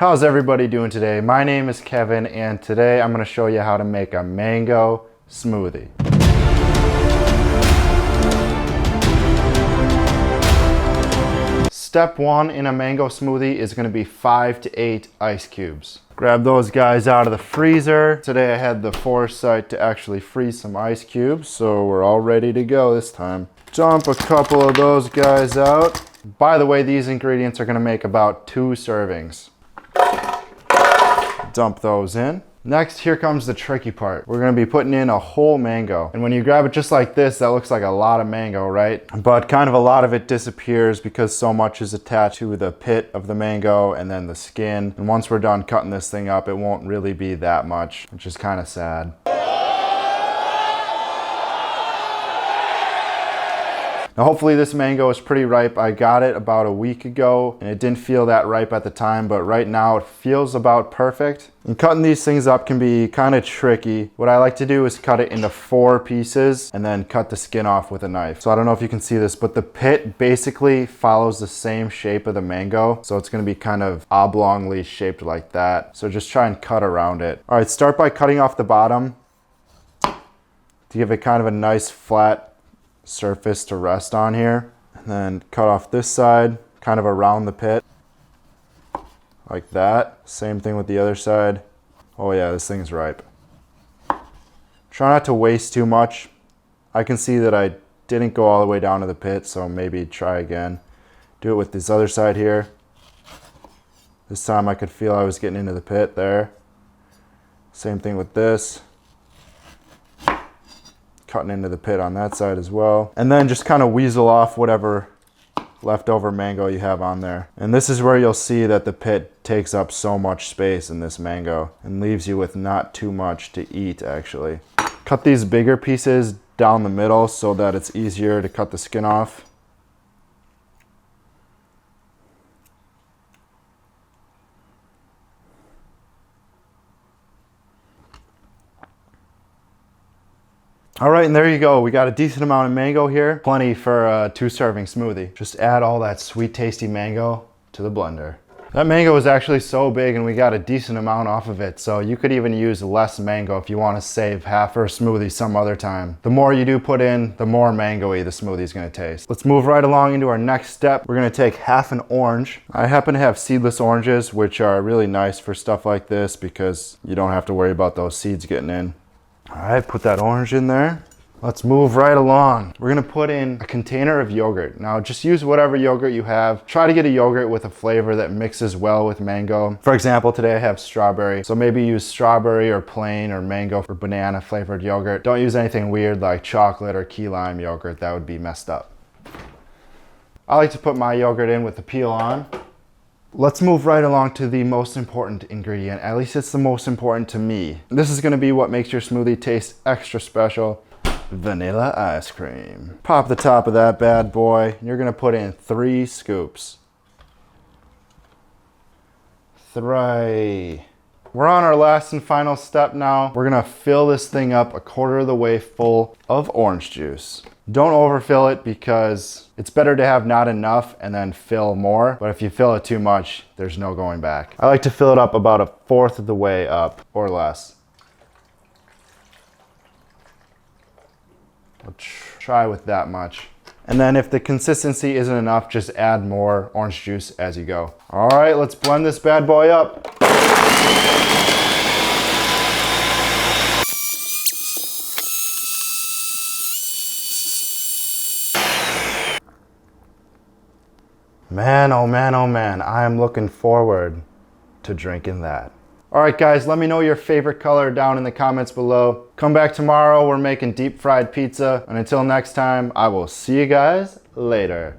How's everybody doing today? My name is Kevin and today I'm going to show you how to make a mango smoothie. Step one in a mango smoothie is going to be 5 to 8 ice cubes. Grab those guys out of the freezer. Today I had the foresight to actually freeze some ice cubes, so we're all ready to go this time. Dump a couple of those guys out. By the way, these ingredients are going to make about 2 servings. Dump those in. Next, here comes the tricky part. We're going to be putting in a whole mango. And when you grab it just like this, that looks like a lot of mango, right? But kind of a lot of it disappears because so much is attached to the pit of the mango and then the skin. And once we're done cutting this thing up, it won't really be that much, which is kind of sad. Now hopefully this mango is pretty ripe. I got it about a week ago and it didn't feel that ripe at the time, but right now it feels about perfect. And cutting these things up can be kind of tricky. What I like to do is cut it into 4 pieces and then cut the skin off with a knife. So I don't know if you can see this, but the pit basically follows the same shape of the mango. So it's going to be kind of oblongly shaped like that. So just try and cut around it. All right, start by cutting off the bottom to give it kind of a nice flat surface to rest on here, and then cut off this side kind of around the pit like that. Same thing with the other side. Oh yeah, this thing's ripe. Try not to waste too much. I can see that I didn't go all the way down to the pit, so maybe try again. Do it with this other side here. This time I could feel I was getting into the pit there. Same thing with this. Cutting into the pit on that side as well. And then just kind of weasel off whatever leftover mango you have on there. And this is where you'll see that the pit takes up so much space in this mango and leaves you with not too much to eat actually. Cut these bigger pieces down the middle so that it's easier to cut the skin off. All right, and there you go. We got a decent amount of mango here. Plenty for a 2-serving smoothie. Just add all that sweet, tasty mango to the blender. That mango is actually so big and we got a decent amount off of it. So you could even use less mango if you want to save half for a smoothie some other time. The more you do put in, the more mango-y the smoothie is going to taste. Let's move right along into our next step. We're going to take half an orange. I happen to have seedless oranges, which are really nice for stuff like this because you don't have to worry about those seeds getting in. All right, put that orange in there. Let's move right along. We're gonna put in a container of yogurt. Now just use whatever yogurt you have. Try to get a yogurt with a flavor that mixes well with mango. For example, today I have strawberry. So maybe use strawberry or plain or mango for banana flavored yogurt. Don't use anything weird like chocolate or key lime yogurt. That would be messed up. I like to put my yogurt in with the peel on. Let's move right along to the most important ingredient. At least it's the most important to me. This is gonna be what makes your smoothie taste extra special. Vanilla ice cream. Pop the top of that bad boy. You're gonna put in 3 scoops. 3. We're on our last and final step now. We're gonna fill this thing up 1/4 of the way full of orange juice. Don't overfill it because it's better to have not enough and then fill more. But if you fill it too much, there's no going back. I like to fill it up about 1/4 of the way up or less. I'll try with that much. And then if the consistency isn't enough, just add more orange juice as you go. All right, let's blend this bad boy up. Man, oh man, oh man, I am looking forward to drinking that. All right, guys, let me know your favorite color down in the comments below. Come back tomorrow, we're making deep fried pizza. And until next time, I will see you guys later.